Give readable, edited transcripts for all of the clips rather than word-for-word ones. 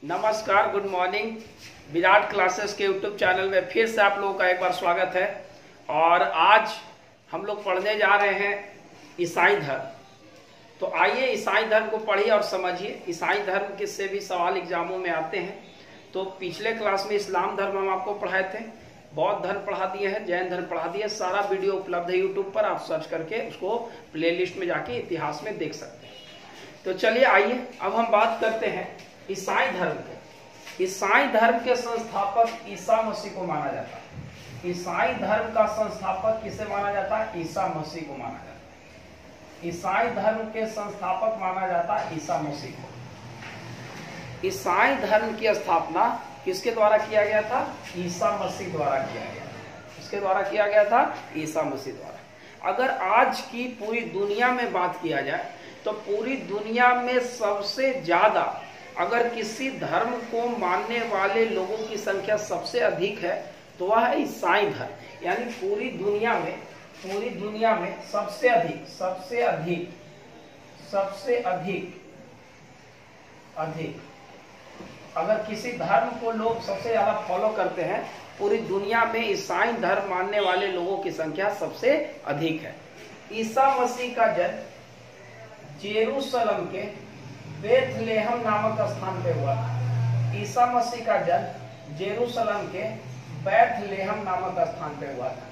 नमस्कार, good morning. Virat classes के YouTube channel में फिर से आप लोगों का एक बार स्वागत है। और आज हम लोग पढ़ने जा रहे हैं ईसाई धर्म। तो आइए ईसाई धर्म को पढ़िए और समझिए। ईसाई धर्म के से भी सवाल एग्जामों में आते हैं। तो पिछले क्लास में इस्लाम धर्म हम आपको पढ़ाए थे, बौद्ध धर्म पढ़ा दिए हैं, जैन धर्म पढ़ा दिए। सारा वीडियो उपलब्ध है यूट्यूब पर, आप सर्च करके उसको प्लेलिस्ट में जाके इतिहास में देख सकते हैं। तो चलिए आइए अब हम बात करते हैं ईसाई धर्म के। ईसाई धर्म के संस्थापक ईसा मसीह को माना जाता है। ईसाई धर्म का संस्थापक किसे माना जाता है? ईसा मसीह को माना जाता है। ईसाई धर्म के संस्थापक माना जाता है ईसा मसीह को। ईसाई धर्म की स्थापना किसके द्वारा किया गया था? ईसा मसीह द्वारा किया गया था। किसके द्वारा किया गया था? ईसा मसीह द्वारा। अगर आज की पूरी दुनिया में बात किया जाए तो पूरी दुनिया में सबसे ज्यादा अगर किसी धर्म को मानने वाले लोगों की संख्या सबसे अधिक है तो वह है ईसाई धर्म। यानी पूरी दुनिया में सबसे अधिक अगर किसी धर्म को लोग सबसे ज्यादा फॉलो करते हैं, पूरी दुनिया में ईसाई धर्म मानने वाले लोगों की संख्या सबसे अधिक है। ईसा मसीह का जन्म जेरूसलम के बेथलेहम नामक स्थान पे हुआ था। ईसा मसीह का जन्म जेरूसलम के बेथलेहम नामक स्थान पे हुआ था।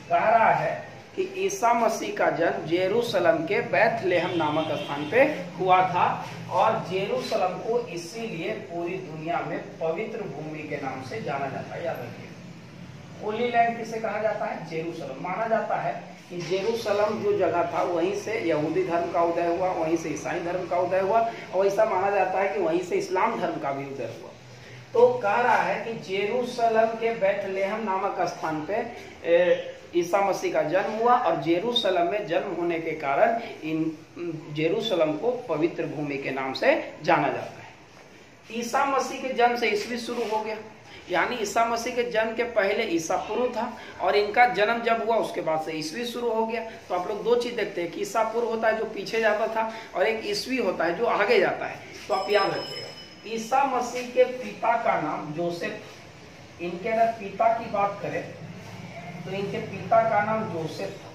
कह रहा है कि ईसा मसीह का जन्म जेरूसलम के बेथलेहम नामक स्थान पे हुआ था। और जेरूसलम को इसीलिए पूरी दुनिया में पवित्र भूमि के नाम से जाना जाता है। याद रखिए, होली लैंड किसे कहा जाता है? जेरूसलम। माना जाता है कि जेरूसलम जो जगह था वहीं से यहूदी धर्म का उदय हुआ, वहीं से ईसाई धर्म का उदय हुआ, और ऐसा माना जाता है कि वहीं से इस्लाम धर्म का भी उदय हुआ। तो कह रहा है कि जेरूसलम के बेथलेहम नामक स्थान पे ईसा मसीह का जन्म हुआ, और जेरूसलम में जन्म होने के कारण इन जेरूसलम को पवित्र भूमि के नाम से जाना जाता है। ईसा मसीह के जन्म से ईस्वी शुरू हो गया। यानी ईसा मसीह के जन्म के पहले ईसा पूर्व था, और इनका जन्म जब हुआ उसके बाद से ईस्वी शुरू हो गया। तो आप लोग दो चीज देखते हैं कि ईसा पूर्व होता है जो पीछे जाता था, और एक ईस्वी होता है जो आगे जाता है। तो आप याद रखिएगा, ईसा मसीह के पिता का नाम जोसेफ। इनके अगर पिता की बात करें तो इनके पिता का नाम जोसेफ था।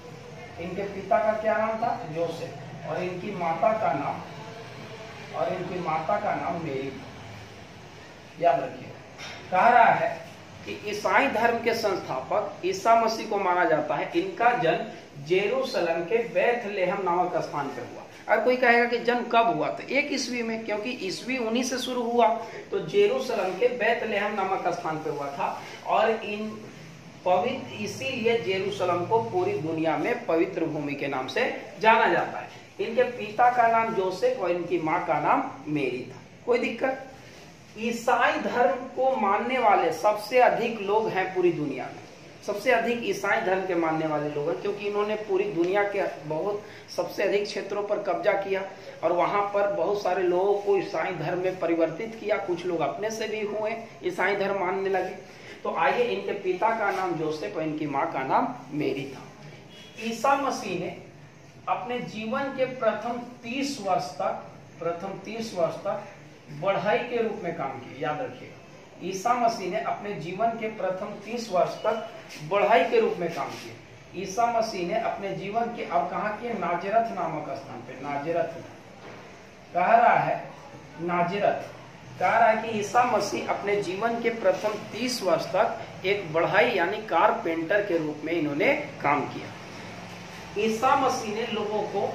इनके पिता का क्या नाम था? जोसेफ। और इनकी माता का नाम मेरी था। याद रखिए, कह रहा है कि ईसाई धर्म के संस्थापक ईसा मसीह को माना जाता है। इनका जन्म जेरूसलम के बेथलेहम नामक स्थान पर हुआ। और कोई कहेगा कि जन्म कब हुआ? तो 1 ईस्वी में, क्योंकि ईस्वी 19 से शुरू हुआ, तो जेरूसलम के बेथलेहम नामक स्थान पर हुआ था। और इन पवित्र इसीलिए जेरूसलम को पूरी दुनिया में पवित्र भूमि के नाम से जाना जाता है। इनके पिता का नाम जोसेफ और इनकी माँ का नाम मेरी था। कोई दिक्कत? ईसाई धर्म को मानने वाले सबसे अधिक लोग हैं पूरी दुनिया में। सबसे अधिक ईसाई धर्म के मानने वाले लोग हैं, क्योंकि इन्होंने पूरी दुनिया के सबसे अधिक क्षेत्रों पर कब्जा किया, और वहां पर बहुत सारे लोगों को ईसाई धर्म में परिवर्तित किया। कुछ लोग अपने से भी हुए, ईसाई धर्म मानने लगे। तो आइए, इनके पिता का नाम जोसेफ और इनकी माँ का नाम मेरी था। ईसा मसीह ने अपने जीवन के प्रथम 30 वर्ष तक बढ़ई के रूप में काम किया। याद रखिएगा, ईसा मसीह ने अपने जीवन के प्रथम 30 वर्ष तक बढ़ई के रूप में काम किया। ईसा मसीह ने अपने जीवन के, अब कहाँ किए? नाजरत नामक स्थान पे। नाजरत कह रहा है कि ईसा मसीह अपने जीवन के प्रथम 30 वर्ष तक एक बढ़ई यानी कारपेंटर के रूप में इन्होंने काम किया। ईसा मसीह ने लोगों को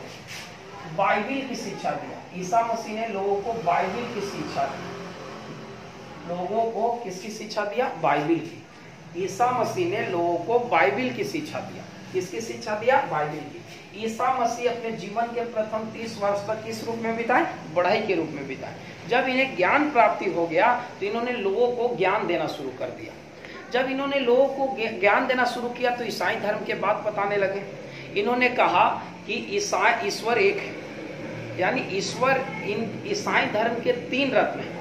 बाइबिल की शिक्षा दिया। ईसा मसीह ने लोगों को बाइबिल की शिक्षा दी। लोगों को किसकी शिक्षा दिया? बाइबिल की। ईसा मसीह ने लोगों को बाइबिल की शिक्षा दिया। किसकी शिक्षा दिया? बाइबिल की। ईसा मसीह अपने जीवन के प्रथम 30 वर्ष तक किस रूप में बिताए? बढ़ई के रूप में बिताए। जब इन्हें ज्ञान प्राप्ति हो गया तो इन्होंने लोगों को ज्ञान देना शुरू कर दिया। जब इन्होंने लोगों को ज्ञान देना शुरू किया तो ईसाई धर्म के बात बताने लगे। इन्होंने कहा कि ईश्वर एक है, यानी ईश्वर इन ईसाई धर्म के 3 रत्न हैं।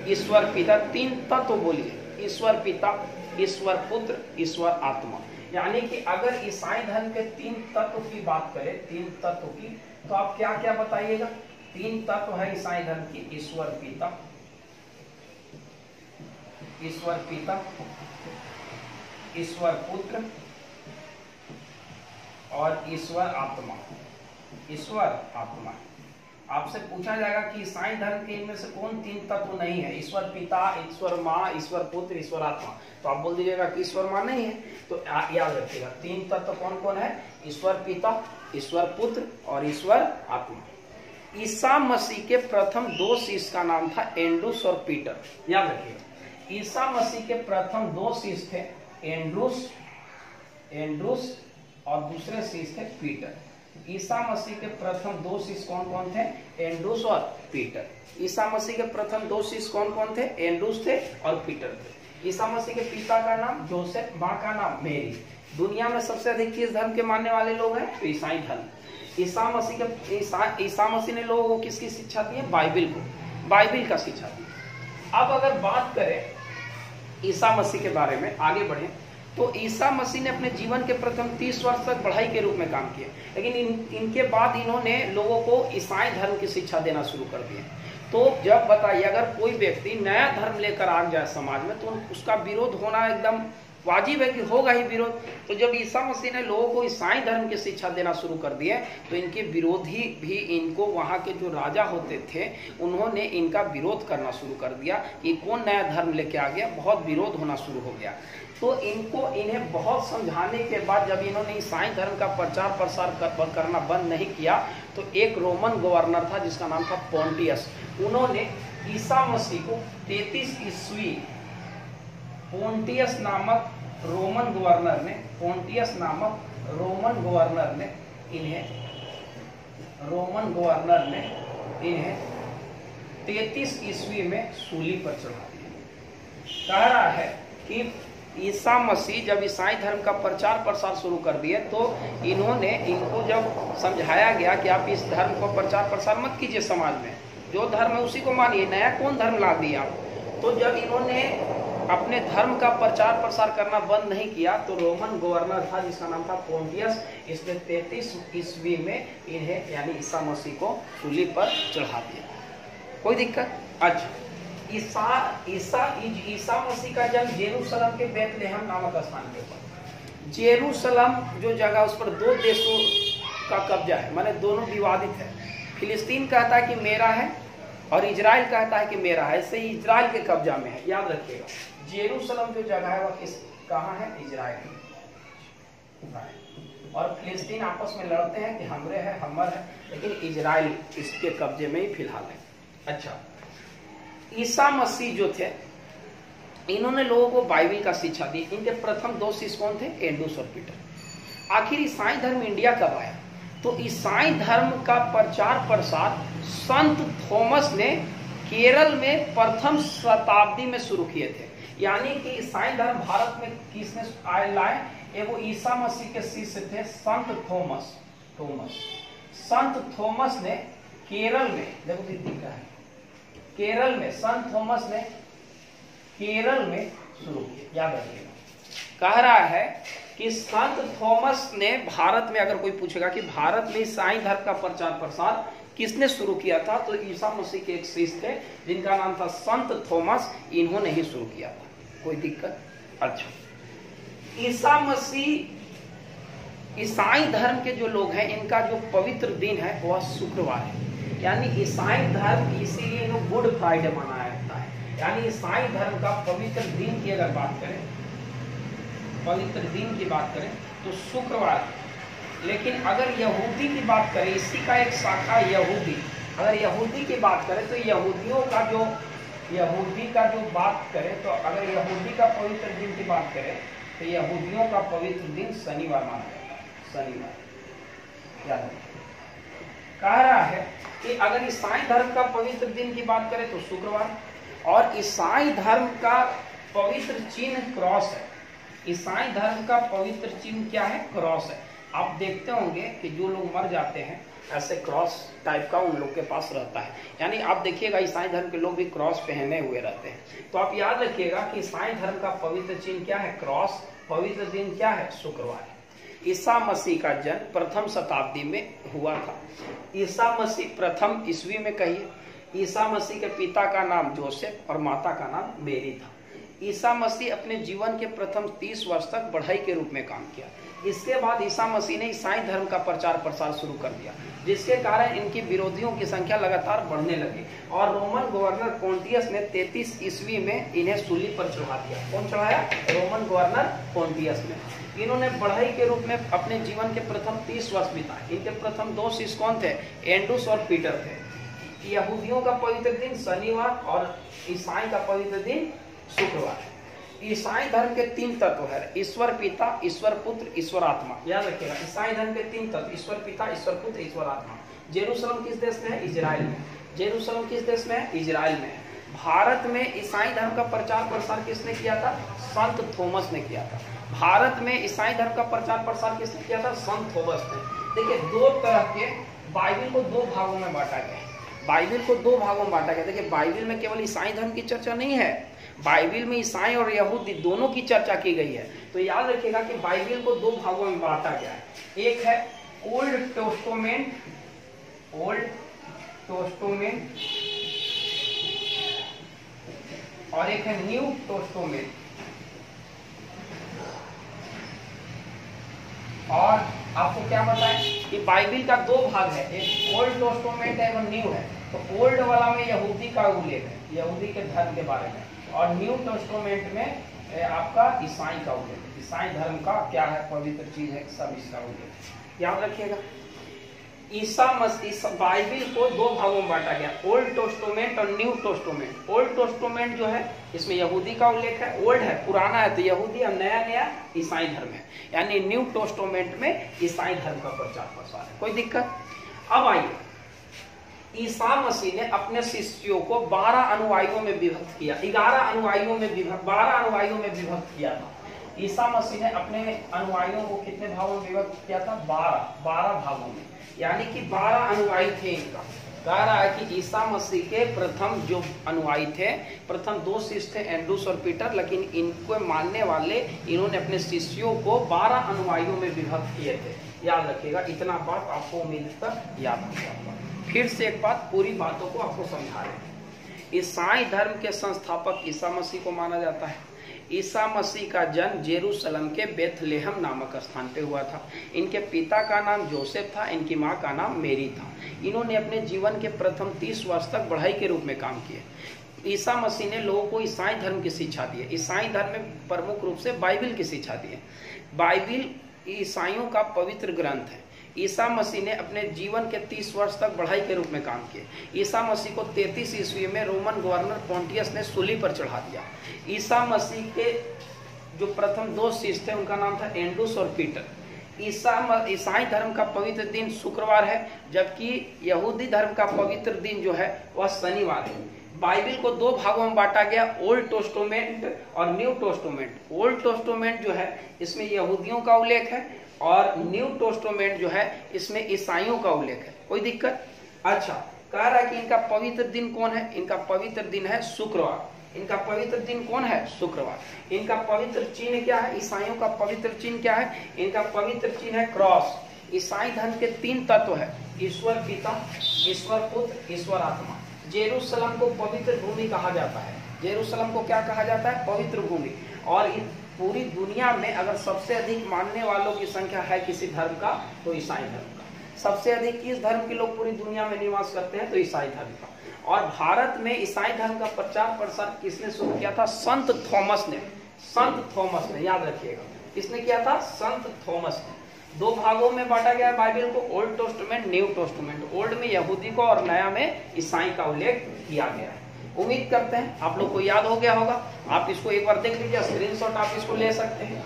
ईश्वर पिता, 3 तत्व बोलिए, ईश्वर पिता, ईश्वर पुत्र, ईश्वर आत्मा। यानी कि अगर ईसाई धर्म के 3 तत्व की बात करें, 3 तत्व की, तो आप क्या क्या बताइएगा? तीन तत्व है ईसाई धर्म की, ईश्वर पिता, ईश्वर पुत्र और ईश्वर आत्मा। ईश्वर आत्मा। आपसे पूछा जाएगा कि ईसाई धर्म के इनमें से कौन तीन तत्व नहीं है? ईश्वर पिता, ईश्वर माँ, ईश्वर पुत्र, ईश्वर आत्मा। तो आप बोल दीजिएगा कि ईश्वर माँ नहीं है। तो याद रखिएगा तीन तत्व कौन कौन है? ईश्वर पिता, ईश्वर पुत्र और ईश्वर आत्मा। ईसा मसीह के प्रथम दो शिष्य का नाम था एंड्रूस और पीटर। याद रखिएगा ईसा मसीह के प्रथम दो शिष्य थे, एंड्रूस और दूसरे शिष्य थे पीटर। ईसा मसीह के प्रथम दो शिष्य कौन कौन थे? एंड्रूस और पीटर। ईसा मसीह के प्रथम दो शिष्य कौन कौन थे? एंड्रूस थे और पीटर थे। ईसा मसीह के पिता का नाम जोसेफ, माँ का नाम मेरी। दुनिया में सबसे अधिक किस धर्म के मानने वाले लोग हैं? तो ईसाई धर्म। ईसा मसीह ने लोगों को किसकी शिक्षा दी है? बाइबिल का शिक्षा दी। अब अगर बात करें ईसा मसीह के बारे में, आगे बढ़े तो ईसा मसीह ने अपने जीवन के प्रथम 30 वर्ष तक पढ़ाई के रूप में काम किया, लेकिन इनके बाद इन्होंने लोगों को ईसाई धर्म की शिक्षा देना शुरू कर दिया। तो जब बताइए अगर कोई व्यक्ति नया धर्म लेकर आ जाए समाज में तो उसका विरोध होना एकदम वाजिब है कि होगा ही विरोध। तो जब ईसा मसीह ने लोगों को ईसाई धर्म की शिक्षा देना शुरू कर दिया तो इनके विरोधी भी, इनको वहाँ के जो राजा होते थे उन्होंने इनका विरोध करना शुरू कर दिया कि कौन नया धर्म लेके आ गया। बहुत विरोध होना शुरू हो गया। तो इन्हें बहुत समझाने के बाद जब इन्होंने ईसाई धर्म का प्रचार प्रसार करना बंद नहीं किया तो एक रोमन गवर्नर था जिसका नाम था पोंटियस। उन्होंने ईसा मसीह को 33 ईस्वी पोंटियस नामक रोमन गवर्नर ने इन्हें 33 ईस्वी में सूली पर चढ़ा दिया। कह रहा है कि ईसा मसीह जब ईसाई धर्म का प्रचार प्रसार शुरू कर दिए तो इनको जब समझाया गया कि आप इस धर्म को प्रचार प्रसार मत कीजिए, समाज में जो धर्म है उसी को मानिए, नया कौन धर्म ला दिया आप। तो जब इन्होंने अपने धर्म का प्रचार प्रसार करना बंद नहीं किया तो रोमन गवर्नर था जिसका नाम था पोंटियस, इसने 33 ईस्वी में इन्हें यानी ईसा मसीह को सूली पर चढ़ा दिया। कोई दिक्कत? अच्छा, ईसा मसीह का जन्म जेरूशलेम के बेथलेहम नामक स्थान के ऊपर। जेरूशलेम जो जगह उस पर दो देशों का कब्जा है, माने दोनों विवादित है। फिलिस्तीन कहता है कि मेरा है और इजराइल कहता है कि मेरा है। ऐसे ही इजराइल के कब्जा में है। याद रखिएगा जेरूशलेम जो जगह है वह कहाँ है? इजराइल। और फिलिस्तीन आपस में लड़ते हैं कि हमरे है, हमर है, लेकिन इजराइल इसके कब्जे में ही फिलहाल है। अच्छा, ईसा मसीह जो थे इन्होंने लोगों को बाइबिल का शिक्षा दी। इनके प्रथम दो शिष्य कौन थे? एंड्रूस और पीटर। आखिर ईसाई धर्म इंडिया कब आया? तो ईसाई धर्म का प्रचार प्रसार संत थॉमस ने केरल में प्रथम शताब्दी में शुरू किए थे। यानी कि ईसाई धर्म भारत में किसने लाए? वो ईसा मसीह के शिष्य थे संत थॉमस। संत थॉमस ने केरल में, देखो दीदी का है, केरल में संत थॉमस ने केरल में शुरू किया। याद रखिएगा कह रहा है कि संत थॉमस ने भारत में, अगर कोई पूछेगा कि भारत में ईसाई धर्म का प्रचार प्रसार किसने शुरू किया था, तो ईसा मसीह के एक शिष्य थे जिनका नाम था संत थॉमस, इन्होंने ही शुरू किया था। कोई दिक्कत? अच्छा, ईसा मसीह ईसाई धर्म के जो लोग हैं इनका जो पवित्र दिन है वह शुक्रवार है। यानी ईसाई धर्म इसीलिए इन्हें गुड फ्राइडे मनाया जाता है। यानी ईसाई धर्म का पवित्र दिन की अगर बात करें, पवित्र दिन की बात करें तो शुक्रवार। लेकिन अगर यहूदी की बात करें, इसी का एक शाखा यहूदी, अगर यहूदी की बात करें तो यहूदी का जो बात करें तो अगर यहूदी का पवित्र दिन की बात करें तो यहूदियों का पवित्र दिन शनिवार माना जाता है। शनिवार याद कह रहा है कि अगर ईसाई धर्म का पवित्र दिन की बात करें तो शुक्रवार, और ईसाई धर्म का पवित्र चिन्ह क्रॉस है। ईसाई धर्म का पवित्र चिन्ह क्या है? क्रॉस है। आप देखते होंगे कि जो लोग मर जाते हैं ऐसे क्रॉस टाइप का उन लोग के पास रहता है। यानी आप देखिएगा ईसाई धर्म के लोग भी क्रॉस पहने हुए रहते हैं। तो आप याद रखिएगा कि ईसाई धर्म का पवित्र चिन्ह क्या है? क्रॉस। पवित्र दिन क्या है? शुक्रवार है। ईसा मसीह का जन्म प्रथम शताब्दी में हुआ था। ईसा मसीह प्रथम ईस्वी में कहिए। ईसा मसीह के पिता का नाम जोसेफ और माता का नाम मेरी था। ईसा मसीह अपने जीवन के प्रथम 30 वर्ष तक बढ़ई के रूप में काम किया। इसके बाद ईसा मसीह ने ईसाई धर्म का प्रचार प्रसार शुरू कर दिया, जिसके कारण इनके विरोधियों की संख्या लगातार बढ़ने लगी और रोमन गवर्नर पोंटियस ने 33 ईस्वी में इन्हें सूली पर चढ़ा दिया। कौन चढ़ाया? रोमन गवर्नर पोंटियस ने। इन्होंने बढ़ई के रूप में अपने जीवन के प्रथम 30 वर्ष बिताए। इनके प्रथम 2 शिष्य कौन थे? एंड्रूस और पीटर थे। यहूदियों का पवित्र दिन शनिवार और ईसाई का पवित्र दिन शुक्रवार है। ईसाई धर्म के 3 तत्व है, ईश्वर पिता, ईश्वर पुत्र, ईश्वर आत्मा। याद रखिएगा, ईसाई धर्म के 3 तत्व, ईश्वर पिता, ईश्वर पुत्र, ईश्वर आत्मा। जेरूशलेम किस देश में है? इजराइल में। जेरूशलेम किस देश में है? इजराइल में। भारत में ईसाई धर्म का प्रचार प्रसार किसने किया था? संत थॉमस ने किया था। भारत में ईसाई धर्म का प्रचार प्रसार किसने किया था? संत थॉमस ने। देखिए, 2 तरह के बाइबिल को 2 भागों में बांटा गया है। बाइबिल को 2 भागों में बांटा गया। देखिए, बाइबिल में केवल ईसाई धर्म की चर्चा नहीं है, बाइबिल में ईसाई और यहूदी दोनों की चर्चा की गई है। तो याद रखिएगा कि बाइबिल को 2 भागों में बांटा गया है। एक है ओल्ड टेस्टामेंट, ओल्ड टेस्टामेंट, और एक है न्यू टेस्टामेंट। और आपको क्या बताएं कि बाइबिल का 2 भाग है, एक ओल्ड टेस्टामेंट है और न्यू है। तो ओल्ड वाला में यहूदी का उल्लेख है, यहूदी के धर्म के बारे में, और न्यू टेस्टामेंट में आपका ईसाई का उल्लेख है। ईसाई धर्म का क्या है, पवित्र चीज है, सब इसका उल्लेख। याद रखिएगा, ईसा मसीह बाइबिल को 2 भागों में बांटा गया, ओल्ड टेस्टामेंट और न्यू टेस्टामेंट। ओल्ड टेस्टामेंट जो है इसमें यहूदी का उल्लेख है, ओल्ड है पुराना है तो यहूदी, और नया नया ईसाई धर्म है। यानी न्यू टेस्टामेंट में ईसाई धर्म का प्रचार प्रसार है। कोई दिक्कत? अब आइए, ईसा मसीह ने अपने शिष्यों को 12 अनुयायियों में विभक्त किया, 12 अनुयायियों में विभक्त किया था। ईसा मसीह ने अपने अनुयायियों को कितने भागों में विभक्त किया था? 12 भागों में। यानी कि 12 अनुयायी थे इनका। कह रहा है कि ईसा मसीह के प्रथम जो अनुयायी थे, प्रथम 2 शिष्य थे, एंड्रूस और पीटर, लेकिन इनको मानने वाले इन्होंने अपने शिष्यों को 12 अनुयायियों में विभक्त किए थे। याद रखिएगा, इतना बात आपको उम्मीद तक याद हो जाएगा। फिर से एक बात, पूरी बातों को आपको समझा रहे हैं। ईसाई धर्म के संस्थापक ईसा मसीह को माना जाता है। ईसा मसीह का जन्म जेरूशलेम के बेथलेहम नामक स्थान पे हुआ था। इनके पिता का नाम जोसेफ था, इनकी माँ का नाम मेरी था। इन्होंने अपने जीवन के प्रथम 30 वर्ष तक बढ़ई के रूप में काम किए। ईसा मसीह ने लोगों को ईसाई धर्म की शिक्षा दी है। ईसाई धर्म में प्रमुख रूप से बाइबिल की शिक्षा दी है। बाइबिल ईसाइयों का पवित्र ग्रंथ है। ईसा मसीह ने अपने जीवन के 30 वर्ष तक बढ़ई के रूप में काम किए। ईसा मसीह को 33 ईस्वी में रोमन गवर्नर पोंटियस ने सूली पर चढ़ा दिया। ईसा मसीह के जो प्रथम 2 शिष्य थे उनका नाम था एंड्रूस और पीटर। ईसाई धर्म का पवित्र दिन शुक्रवार है, जबकि यहूदी धर्म का पवित्र दिन जो है वह शनिवार है। बाइबिल को 2 भागों में बांटा गया, ओल्ड टेस्टामेंट और न्यू टेस्टामेंट। ओल्ड टेस्टामेंट जो है इसमें यहूदियों का उल्लेख है, और न्यू टेस्टामेंट जो है इसमें ईसाइयों का उल्लेख है। कोई दिक्कत? अच्छा, कह रहा है कि इनका पवित्र दिन कौन है? इनका पवित्र दिन है शुक्रवार। इनका पवित्र दिन कौन है? शुक्रवार। इनका पवित्र चिन्ह क्या है? ईसाइयों का पवित्र चिन्ह क्या है? इनका पवित्र चिन्ह है क्रॉस। ईसाई धर्म के 3 तत्व है, ईश्वर पिता, ईश्वर पुत्र, ईश्वर आत्मा। जेरूशलेम को पवित्र भूमि कहा जाता है। जेरूशलेम को क्या कहा जाता है? पवित्र भूमि। और पूरी दुनिया में अगर सबसे अधिक मानने वालों की संख्या है किसी धर्म का, तो ईसाई धर्म का। सबसे अधिक किस धर्म के लोग पूरी दुनिया में निवास करते हैं? तो ईसाई धर्म का। और भारत में ईसाई धर्म का प्रचार प्रसार किसने शुरू किया था? संत थॉमस ने। संत थॉमस ने, याद रखिएगा, किसने किया था? संत थॉमस ने। 2 भागों में बांटा गया है बाइबिल को, old testament, new testament. Old में यहूदी को और नया में ईसाई का उल्लेख किया गया है। उम्मीद करते हैं आप लोग को याद हो गया होगा। आप इसको एक बार देख लीजिए, स्क्रीनशॉट आप इसको ले सकते हैं।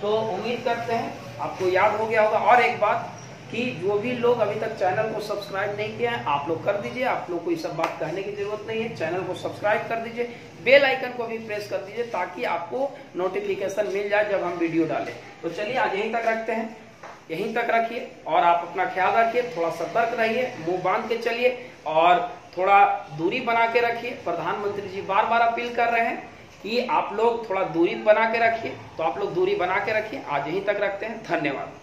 तो उम्मीद करते हैं आपको याद हो गया होगा। और एक बात कि जो भी लोग अभी तक चैनल को सब्सक्राइब नहीं किया है, आप लोग कर दीजिए। आप लोग को ये सब बात कहने की जरूरत नहीं है। चैनल को सब्सक्राइब कर दीजिए, बेल आइकन को भी प्रेस कर दीजिए, ताकि आपको नोटिफिकेशन मिल जाए जब हम वीडियो डालें। तो चलिए आज यहीं तक रखते हैं, यहीं तक रखिए और आप अपना ख्याल रखिए। थोड़ा सतर्क रहिए, मुंह बांध के चलिए और थोड़ा दूरी बना के रखिए। प्रधानमंत्री जी बार बार अपील कर रहे हैं कि आप लोग थोड़ा दूरी बना के रखिए, तो आप लोग दूरी बना के रखिए। आज यहीं तक रखते हैं। धन्यवाद।